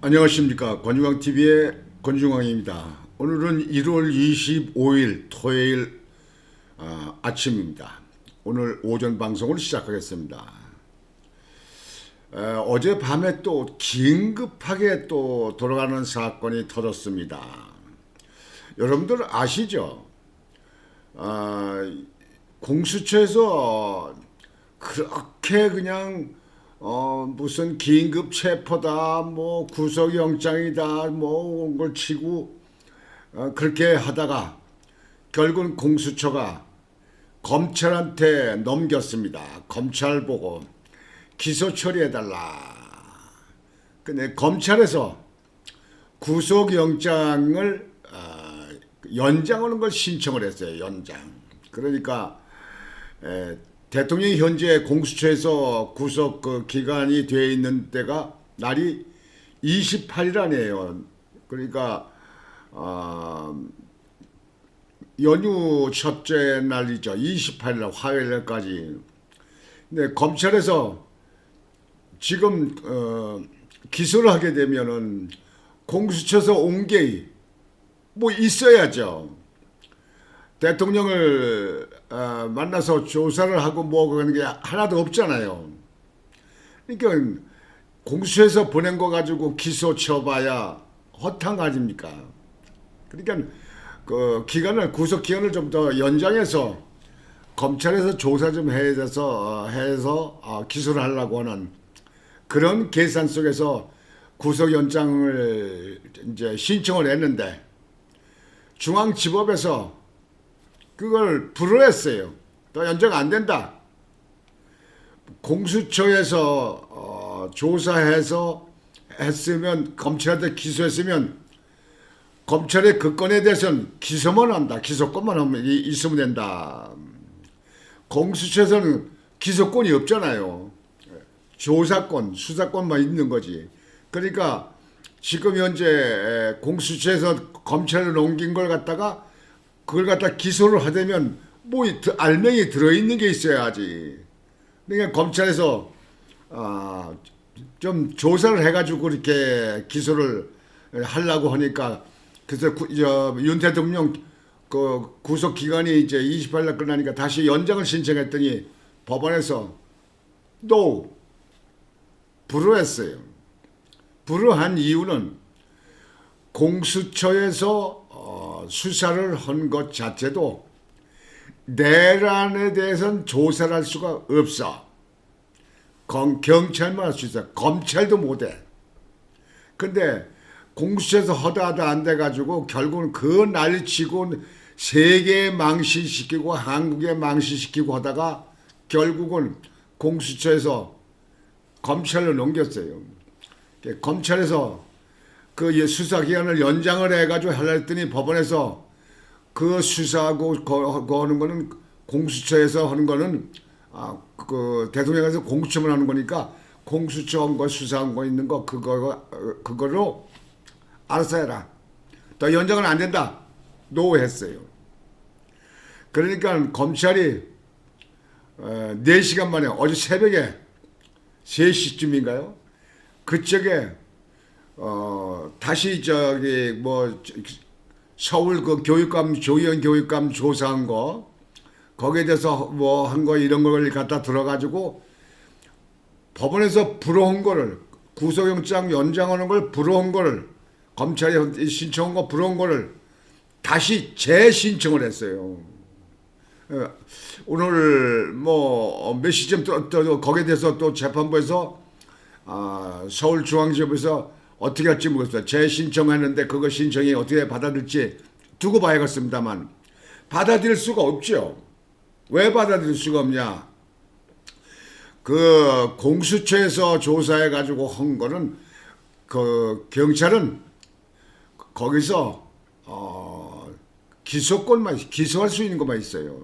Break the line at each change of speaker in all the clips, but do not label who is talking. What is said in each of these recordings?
안녕하십니까. 권중광TV의 권중광입니다. 오늘은 1월 25일 토요일 아침입니다. 오늘 오전 방송을 시작하겠습니다. 어제 밤에 또 긴급하게 또 돌아가는 사건이 터졌습니다. 여러분들 아시죠? 공수처에서 그렇게 그냥 무슨 긴급 체포다, 뭐 구속영장이다, 뭐 온 걸 치고 그렇게 하다가 결국은 공수처가 검찰한테 넘겼습니다. 검찰 보고 기소 처리해달라. 근데 검찰에서 구속영장을 연장하는 걸 신청을 했어요. 연장. 그러니까 대통령이 현재 공수처에서 구속 기간이 되어 있는 때가 날이 28일 아니에요. 그러니까 연휴 첫째 날이죠. 28일 화요일까지. 근데 검찰에서 지금 기소를 하게 되면은 공수처에서 온 게 뭐 있어야죠. 대통령을 만나서 조사를 하고 뭐 그런 게 하나도 없잖아요. 그러니까 공수처에서 보낸 거 가지고 기소 쳐봐야 허탕 아닙니까? 그러니까 그 기간을 구속 기간을 좀 더 연장해서 검찰에서 조사 좀 해서 기소를 하려고 하는 그런 계산 속에서 구속 연장을 이제 신청을 했는데 중앙지법에서 그걸 불허했어요. 더 연장 안 된다. 공수처에서 조사해서 했으면 검찰한테 기소했으면 검찰의 그 건에 대해서는 기소만 한다. 기소권만 하면 있으면 된다. 공수처에서는 기소권이 없잖아요. 조사권, 수사권만 있는 거지. 그러니까 지금 현재 공수처에서 검찰로 넘긴 걸 갖다가 그걸 갖다 기소를 하려면 뭐 알맹이 들어있는 게 있어야지. 그러니까 검찰에서 좀 조사를 해가지고 이렇게 기소를 하려고 하니까 그래서 윤 대통령 그 구속 기간이 이제 28일 끝나니까 다시 연장을 신청했더니 법원에서 또 불허했어요. 불허한 이유는 공수처에서 수사를 한 것 자체도 내란에 대해서는 조사를 할 수가 없어. 경찰만 할 수 있어. 검찰도 못해. 근데 공수처에서 허다하다 안 돼가지고 결국은 그 난리치고 세계 망신시키고 한국에 망신시키고 하다가 결국은 공수처에서 검찰로 넘겼어요. 검찰에서 그 수사기간을 연장을 해가지고 하려 했더니 법원에서 그 수사하고 그 하는 거는 공수처에서 하는 거는 그 대통령에서 공수처만 하는 거니까 공수처 한 거 수사한 거 있는 거 그거로 알아서 해라. 더 연장은 안 된다. 노했어요. 그러니까 검찰이 4시간 만에 어제 새벽에 3시쯤인가요? 그쪽에 다시 저기 뭐 서울 그 교육감 조희연 교육감 조사한 거 거기에 대해서 뭐 한 거 이런 걸 갖다 들어가지고 법원에서 불허한 거를 구속영장 연장하는 걸 불허한 거를 검찰이 신청한 거 불허한 거를 다시 재신청을 했어요. 오늘 뭐 몇 시쯤 또 거기에 대해서 또 재판부에서 서울중앙지법에서 어떻게 할지 모르겠어요. 재신청했는데 그거 신청이 어떻게 받아들일지 두고 봐야겠습니다만 받아들일 수가 없죠. 왜 받아들일 수가 없냐? 그 공수처에서 조사해가지고 한 거는 그 경찰은 거기서 기소권만 기소할 수 있는 것만 있어요.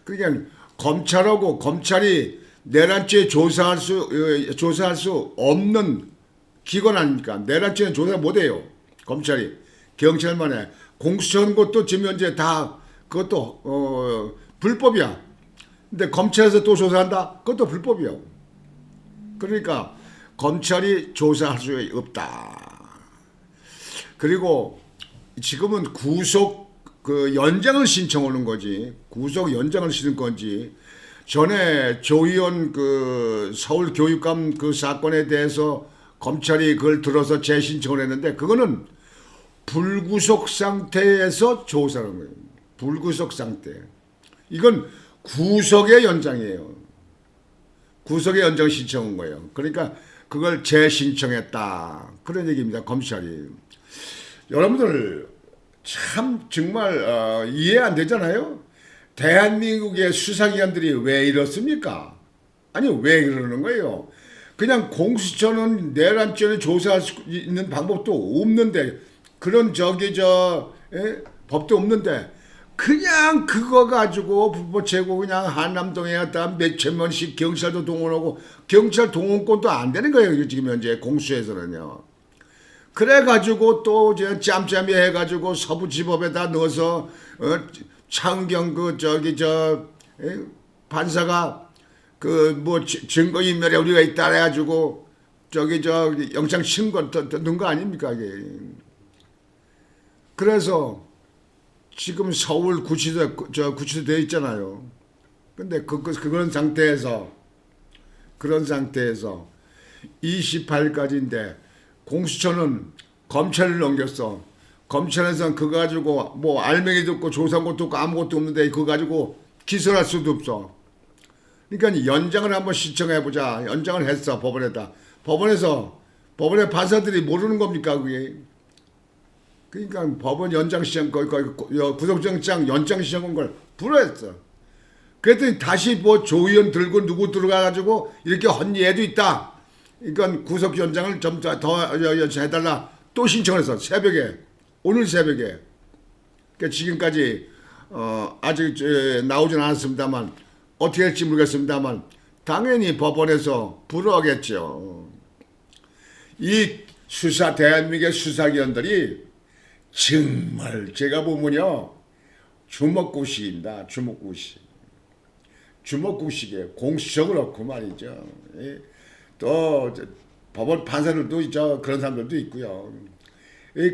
그러니까 검찰이 내란죄 조사할 수 없는 기관 아닙니까? 내란죄는 조사 못해요. 검찰이 경찰만 해. 공수처는 것도 지금 현재 다 그것도 불법이야. 근데 검찰에서 또 조사한다? 그것도 불법이요. 그러니까 검찰이 조사할 수 없다. 그리고 지금은 구속 그 연장을 신청하는 거지. 구속 연장을 신는 건지. 전에 조희연 그 서울교육감 그 사건에 대해서 검찰이 그걸 들어서 재신청을 했는데 그거는 불구속 상태에서 조사하는 거예요. 불구속 상태. 이건 구속의 연장이에요. 구속의 연장 신청한 거예요. 그러니까 그걸 재신청했다. 그런 얘기입니다. 검찰이. 여러분들 참 정말 이해 안 되잖아요. 대한민국의 수사기관들이 왜 이렇습니까? 아니 왜 그러는 거예요? 그냥 공수처는 내란죄를 조사할 수 있는 방법도 없는데 그런 법도 없는데 그냥 그거 가지고 부포채고 그냥 한남동에 갔다 몇천 명씩 경찰도 동원하고 경찰 동원권도 안 되는 거예요. 지금 현재 공수처에서는요. 그래가지고 또 짬짬이 해가지고 서부지법에다 넣어서 차은경 판사가 그 뭐 증거인멸에 우리가 있다 해가지고 영장 신고 넣은 거 아닙니까 이게. 그래서 지금 서울 구치소 되어 있잖아요. 근데 그런 상태에서 28일까지인데 공수처는 검찰을 넘겼어. 검찰에서는 그거 가지고 뭐 알맹이도 없고 조사한 것도 없고 아무것도 없는데 그거 가지고 기소를 할 수도 없어. 그러니까 연장을 한번 신청해보자. 연장을 했어 법원에다. 법원의 판사들이 모르는 겁니까 그게. 그러니까 법원 연장 신청 구속영장 연장 신청한 걸 불허했어. 그랬더니 다시 뭐 조의원 들고 누구 들어가가지고 이렇게 헌예도 있다. 그러니까 구속 연장을 좀 더 해달라. 또 신청했어. 새벽에. 오늘 새벽에. 그러니까 지금까지 아직 나오진 않았습니다만 어떻게 할지 모르겠습니다만 당연히 법원에서 불허하겠죠. 이 대한민국의 수사기관들이 정말 제가 보면요 주먹구시입니다. 주먹구시에 공수처 그렇고 말이죠. 또 법원 판사들도 있죠. 그런 사람들도 있고요.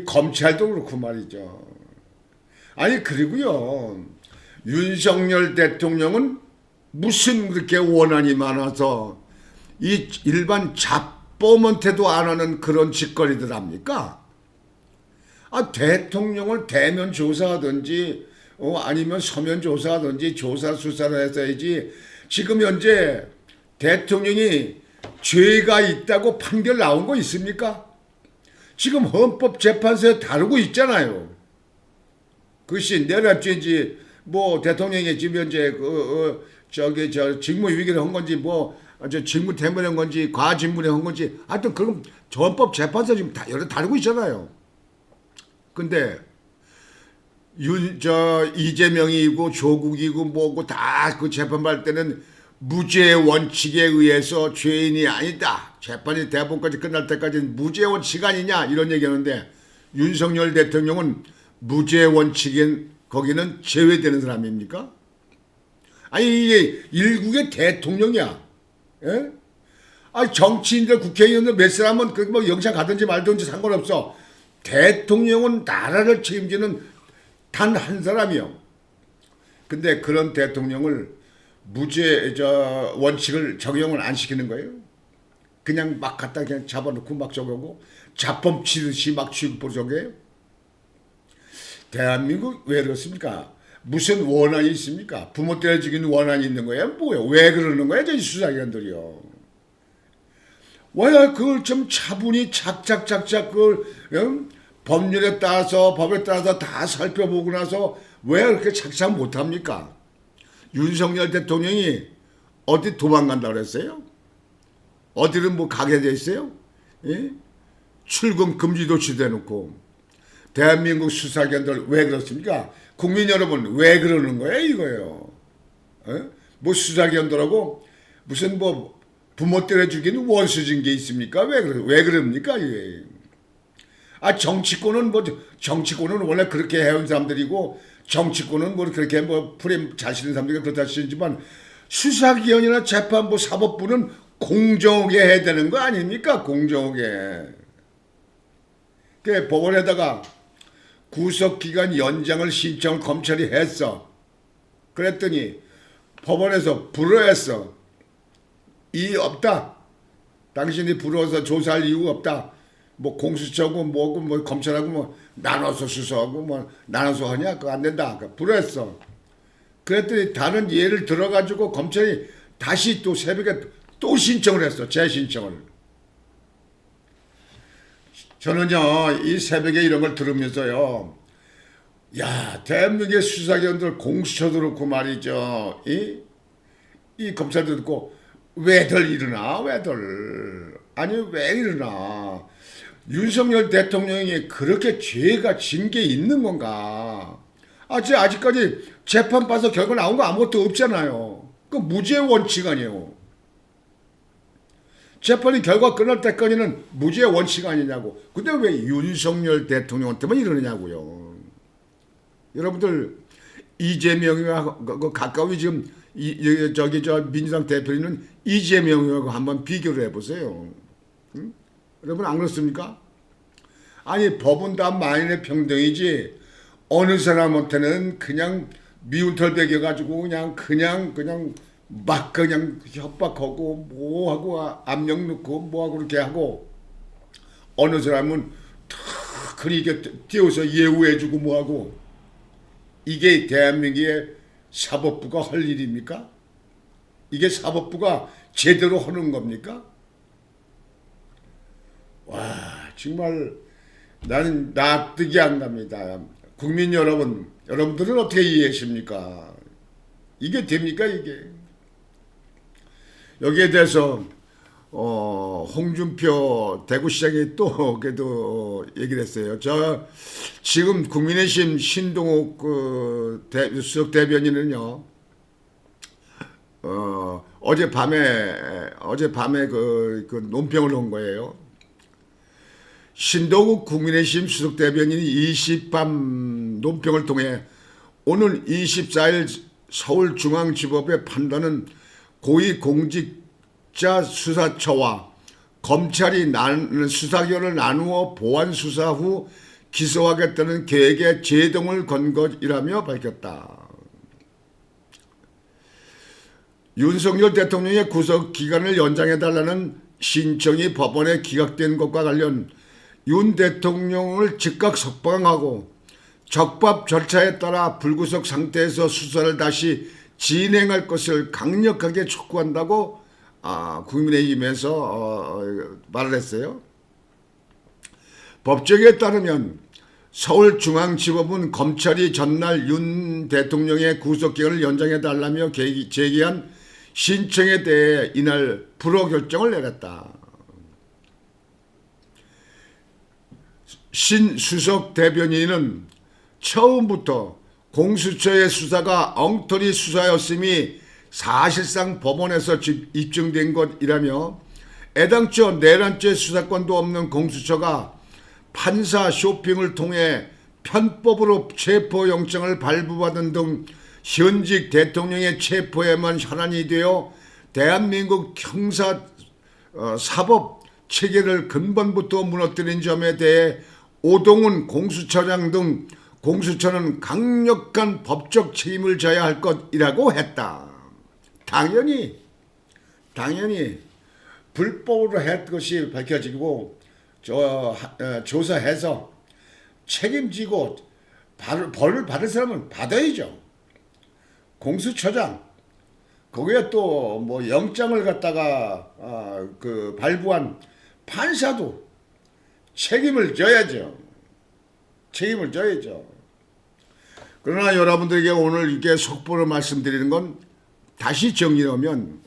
검찰도 그렇고 말이죠. 아니 그리고요 윤석열 대통령은 무슨 그렇게 원한이 많아서 이 일반 잡범한테도 안 하는 그런 짓거리들 합니까? 대통령을 대면 조사하든지 아니면 서면 조사하든지 조사 수사를 했어야지. 지금 현재 대통령이 죄가 있다고 판결 나온 거 있습니까? 지금 헌법재판소에 다루고 있잖아요. 그것이 내란죄인지 뭐 대통령이 지금 현재 직무 위기를 한 건지 뭐 직무 때문에 한 건지 과직무에 한 건지 하여튼 그럼 헌법재판소 지금 다루고 있잖아요. 근데 이재명이고 조국이고 뭐고 다 그 재판받을 때는 무죄 원칙에 의해서 죄인이 아니다. 재판이 대법원까지 끝날 때까지는 무죄 원칙 아니냐 이런 얘기하는데 윤석열 대통령은 무죄 원칙인 거기는 제외되는 사람입니까? 아니 이게 일국의 대통령이야. 예? 정치인들 국회의원들 몇 사람은 뭐 영장 가든지 말든지 상관없어. 대통령은 나라를 책임지는 단 한 사람이요. 근데 그런 대통령을 무죄 원칙을 적용을 안 시키는 거예요. 그냥 막 갖다 그냥 잡아놓고 막 저거고 잡범 치듯이 막 취급을 저게요. 대한민국 왜 그렇습니까? 무슨 원한이 있습니까? 부모 때려 죽이는 원한이 있는 거예요? 뭐예요? 왜 그러는 거예요? 저 수사기관들이요. 왜 그걸 좀 차분히 착착착착 그걸 법률에 따라서 법에 따라서 다 살펴보고 나서 왜 그렇게 착착 못합니까? 윤석열 대통령이 어디 도망간다고 그랬어요? 어디를 뭐 가게 돼 있어요? 예? 출금 금지 조치돼 놓고 대한민국 수사기관들 왜 그렇습니까? 국민 여러분 왜 그러는 거예요 이거예요? 뭐 수사기관들하고 무슨 뭐 부모 때려 죽이는 원수진 게 있습니까? 왜 그럽니까 이게? 정치권은 원래 그렇게 해온 사람들이고 정치권은 뭐 그렇게 뭐 프레임 잘 쓰는 사람들이 그렇다 치지만 수사기관이나 재판부 사법부는 공정하게 해야 되는 거 아닙니까? 공정하게. 그 법원에다가 구속기간 연장을 신청을 검찰이 했어. 그랬더니 법원에서 불허했어. 이의 없다. 당신이 불허해서 조사할 이유가 없다. 뭐 공수처고 뭐고 뭐 검찰하고 뭐 나눠서 수사하고 뭐 나눠서 하냐? 그거 안 된다. 그러니까 불허했어. 그랬더니 다른 예를 들어가지고 검찰이 다시 또 새벽에 또 신청을 했어. 재신청을. 저는요, 이 새벽에 이런 걸 들으면서요, 야, 대한민국의 수사기관들 공수처도 그렇고 말이죠. 이 검찰도 그렇고, 왜들 이러나, 왜들. 아니, 왜 이러나. 윤석열 대통령이 그렇게 죄가 진 게 있는 건가? 아직까지 재판 봐서 결과 나온 거 아무것도 없잖아요. 그 무죄 원칙 아니에요. 재판이 결과 끝날 때까지는 무죄 원칙 아니냐고. 근데 왜 윤석열 대통령한테만 이러느냐고요. 여러분들 이재명이와 가까이 지금 저 민주당 대표는 이재명하고 한번 비교를 해보세요. 응? 여러분 안 그렇습니까? 아니 법은 다 만인의 평등이지 어느 사람한테는 그냥 미운 털 베겨가지고 그냥 막 그냥 협박하고 뭐하고 압력 넣고 뭐하고 그렇게 하고 어느 사람은 탁 이게 띄워서 예우해주고 뭐하고 이게 대한민국의 사법부가 할 일입니까? 이게 사법부가 제대로 하는 겁니까? 와 정말 나는 납득이 안 갑니다. 국민 여러분들은 어떻게 이해하십니까? 이게 됩니까 이게? 여기에 대해서 홍준표 대구시장이 또 그래도 얘기를 했어요. 저 지금 국민의힘 신동욱 수석 대변인은요. 어젯밤에 그 논평을 한 거예요. 신동욱 국민의힘 수석 대변인이 20밤 논평을 통해 오늘 24일 서울중앙지법의 판단은 고위공직자 수사처와 검찰이 수사결을 나누어 보완수사 후 기소하겠다는 계획에 제동을 건 것이라며 밝혔다. 윤석열 대통령의 구속기간을 연장해달라는 신청이 법원에 기각된 것과 관련 윤 대통령을 즉각 석방하고 적법 절차에 따라 불구속 상태에서 수사를 다시 진행할 것을 강력하게 촉구한다고 국민의힘에서 말을 했어요. 법조계에 따르면 서울중앙지법은 검찰이 전날 윤 대통령의 구속기간을 연장해달라며 제기한 신청에 대해 이날 불허 결정을 내렸다. 신 수석 대변인은 처음부터 공수처의 수사가 엉터리 수사였음이 사실상 법원에서 입증된 것이라며 애당초 내란죄 수사권도 없는 공수처가 판사 쇼핑을 통해 편법으로 체포영장을 발부받은 등 현직 대통령의 체포에만 혈안이 되어 대한민국 형사 사법 체계를 근본부터 무너뜨린 점에 대해 오동훈 공수처장 등 공수처는 강력한 법적 책임을 져야 할 것이라고 했다. 당연히 불법으로 했던 것이 밝혀지고 조사해서 책임지고 벌을 받을 사람은 받아야죠. 공수처장 거기에 또 뭐 영장을 갖다가 발부한 판사도 책임을 져야죠. 그러나 여러분들에게 오늘 이게 속보로 말씀드리는 건 다시 정리하면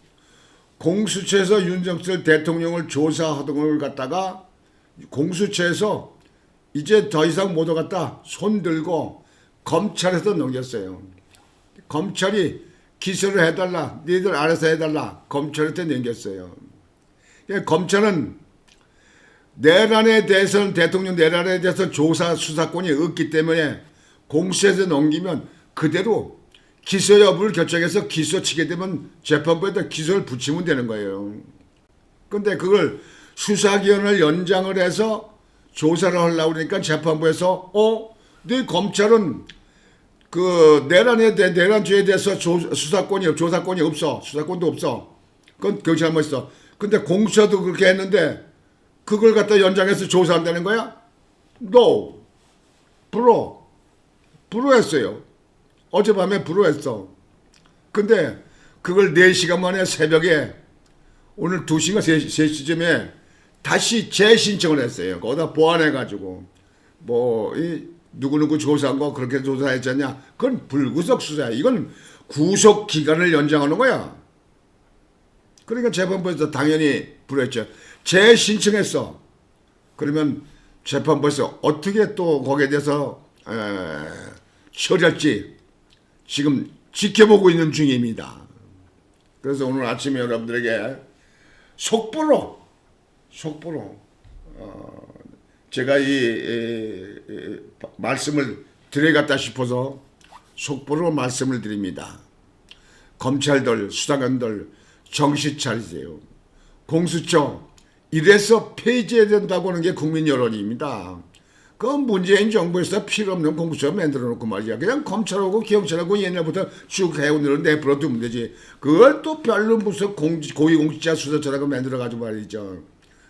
공수처에서 윤석열 대통령을 조사하던 걸 갖다가 공수처에서 이제 더 이상 못 오겠다 손 들고 검찰에서 넘겼어요. 검찰이 기소를 해달라, 니들 알아서 해달라 검찰한테 넘겼어요. 검찰은 내란에 대해서는 대통령 내란에 대해서 조사 수사권이 없기 때문에 공수처에서 넘기면 그대로 기소 여부를 결정해서 기소 치게 되면 재판부에다 기소를 붙이면 되는 거예요. 근데 그걸 수사기한을 연장을 해서 조사를 하려고 그러니까 재판부에서 네 검찰은 그 내란죄에 대해서 조사권이 없어. 수사권도 없어. 그건 경찰만 있어. 근데 공수처도 그렇게 했는데 그걸 갖다 연장해서 조사한다는 거야? No. 불허했어요. 어젯밤에 불허했어. 근데 그걸 4시간 만에 새벽에 오늘 2시인가 3시쯤에 다시 재신청을 했어요. 거기다 보완해가지고 누구누구 조사한 거 그렇게 조사했잖냐. 그건 불구속 수사야. 이건 구속 기간을 연장하는 거야. 그러니까 재판부에서 당연히 불허했죠. 재신청했어. 그러면 재판부에서 어떻게 또 거기에 대해서 처리할지 지금 지켜보고 있는 중입니다. 그래서 오늘 아침에 여러분들에게 속보로 제가 이 말씀을 드려야겠다 싶어서 속보로 말씀을 드립니다. 검찰들, 수사관들 정신 차리세요. 공수처 이래서 폐지해야 된다고 하는 게 국민 여론입니다. 그 문재인 정부에서 필요 없는 공수처 만들어 놓고 말이야. 그냥 검찰하고 경찰하고 옛날부터 쭉 해온 대로 내버려 두면 되지. 그걸 또 별로 무슨 고위공직자 수사처라고 만들어가지고 말이죠.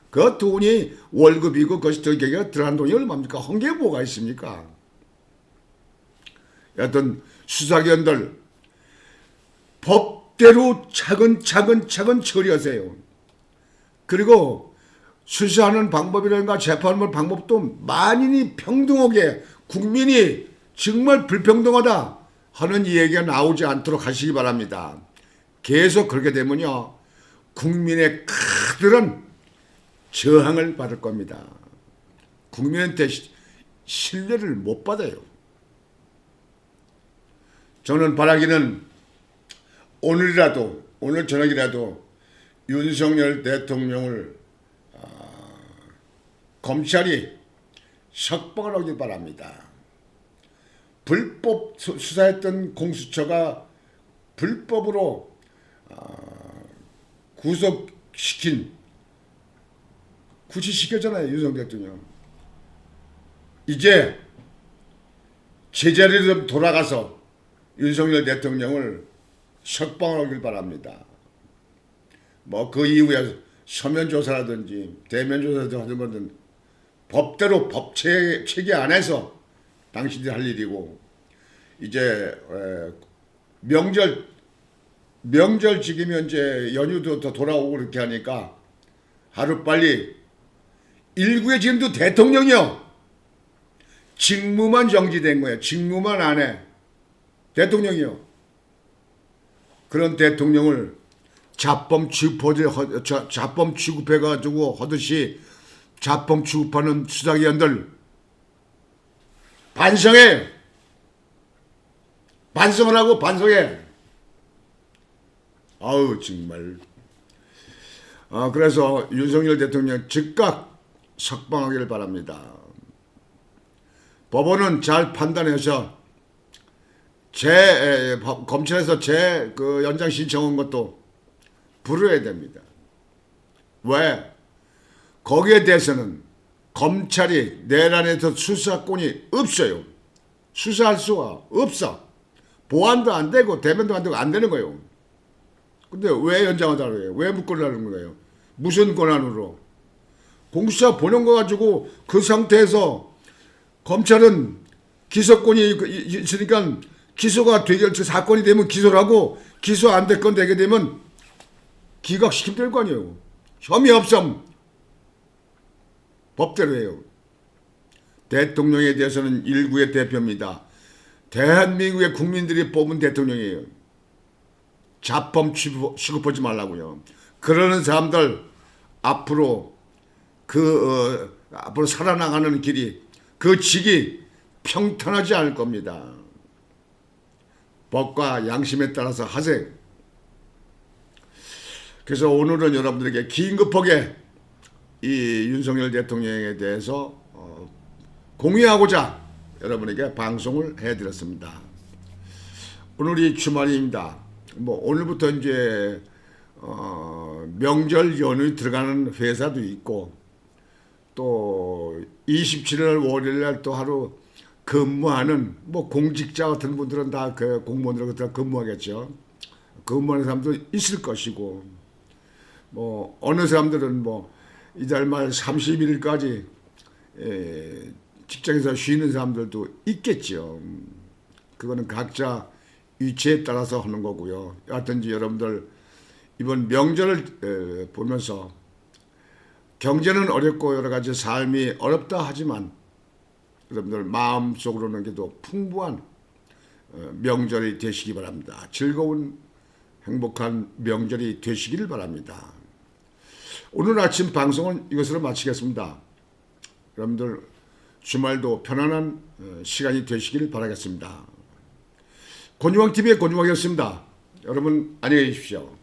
그 돈이 월급이고 그것이 들어간 돈이 얼마입니까? 한 게 뭐가 있습니까? 여하튼 수사기관들 법대로 차근차근 처리하세요. 그리고 수사하는 방법이라든가 재판하는 방법도 만인이 평등하게 국민이 정말 불평등하다 하는 얘기가 나오지 않도록 하시기 바랍니다. 계속 그렇게 되면요 국민의 크들은 저항을 받을 겁니다. 국민한테 신뢰를 못 받아요. 저는 바라기는 오늘 저녁이라도 윤석열 대통령을 검찰이 석방을 하길 바랍니다. 불법 수사했던 공수처가 불법으로 구치시켰잖아요. 윤석열 대통령. 이제 제자리로 돌아가서 윤석열 대통령을 석방하길 바랍니다. 그 이후에 서면조사라든지 대면조사라든지 하는 것은 법대로 법 체계 안에서 당신들이 할 일이고, 이제 명절 지기면 이제 연휴도 더 돌아오고 그렇게 하니까 하루빨리 일국의 지금도 대통령이요. 직무만 정지된 거예요. 직무만 안 해. 대통령이요. 그런 대통령을 자범 취급해가지고 하듯이 자범 취급하는 수사기관들 반성해. 반성을 하고 반성해. 아우 정말. 그래서 윤석열 대통령 즉각 석방하기를 바랍니다. 법원은 잘 판단해서 검찰에서 그 연장 신청한 것도 불허해야 됩니다. 왜? 거기에 대해서는 검찰이 내란에서 수사권이 없어요. 수사할 수가 없어. 보안도 안 되고 대면도 안 되고 안 되는 거예요. 근데 왜 연장하자고 해요? 왜 묶으려는 거예요? 무슨 권한으로? 공수처 보낸 거 가지고 그 상태에서 검찰은 기소권이 있으니까 기소가 사건이 되면 기소를 하고 기소 안 될 건 되게 되면 기각시키면 될 거 아니에요. 혐의 없음 법대로 해요. 대통령에 대해서는 일국의 대표입니다. 대한민국의 국민들이 뽑은 대통령이에요. 자범 취급하지 말라고요. 그러는 사람들 앞으로 앞으로 살아나가는 길이 그 직이 평탄하지 않을 겁니다. 법과 양심에 따라서 하세요. 그래서 오늘은 여러분들에게 긴급하게 이 윤석열 대통령에 대해서 공유하고자 여러분에게 방송을 해드렸습니다. 오늘이 주말입니다. 오늘부터 이제 명절 연휴 들어가는 회사도 있고 또 27일 월요일날 또 하루 근무하는 뭐 공직자 같은 분들은 다 그 공무원들 다 근무하겠죠. 근무하는 사람도 있을 것이고 뭐 어느 사람들은 뭐 이달 말 30일까지 직장에서 쉬는 사람들도 있겠죠. 그거는 각자 위치에 따라서 하는 거고요. 여하튼지 여러분들 이번 명절을 보면서 경제는 어렵고 여러 가지 삶이 어렵다 하지만 여러분들 마음속으로는 그래도 풍부한 명절이 되시기 바랍니다. 즐거운 행복한 명절이 되시기를 바랍니다. 오늘 아침 방송은 이것으로 마치겠습니다. 여러분들 주말도 편안한 시간이 되시길 바라겠습니다. 곤주왕TV의 곤주왕이었습니다. 여러분 안녕히 계십시오.